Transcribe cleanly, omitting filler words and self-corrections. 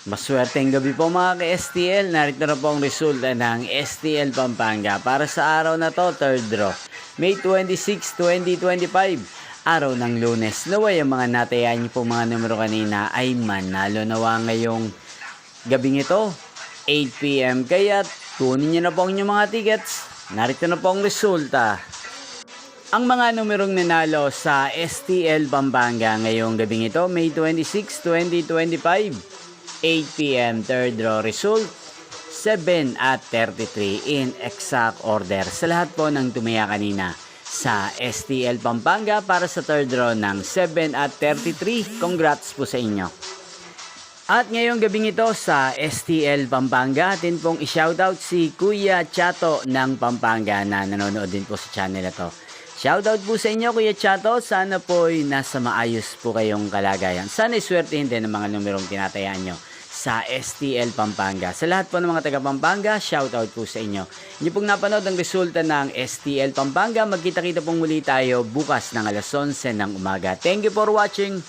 Maswerteng gabi po mga ka-STL. Narito na po ang resulta ng STL Pampanga para sa araw na to, third draw. May 26, 2025. Araw ng Lunes. Naway ang mga natayaan niyo po mga numero kanina ay manalo nawa ngayong gabing ito, 8 PM. Kaya tunin niyo na po ang inyong mga tickets. Narito na po ang resulta. Ang mga numerong nanalo sa STL Pampanga ngayong gabing ito, May 26, 2025. 8 PM third draw result 7 at 33 in exact order sa lahat po ng tumaya kanina sa STL Pampanga para sa third draw ng 7 at 33. Congrats po sa inyo. At ngayong gabing ito sa STL Pampanga, atin pong i-shoutout si Kuya Chato ng Pampanga na nanonood din po sa channel na to. Shoutout po sa inyo Kuya Chato, sana po'y nasa maayos po kayong kalagayan. Sana iswertihin din ang mga numerong tinatayaan nyo sa STL Pampanga. Sa lahat po ng mga taga Pampanga, shoutout po sa inyo. Hindi pong napanood ang resulta ng STL Pampanga, magkita-kita pong muli tayo bukas ng alas 11 ng umaga. Thank you for watching.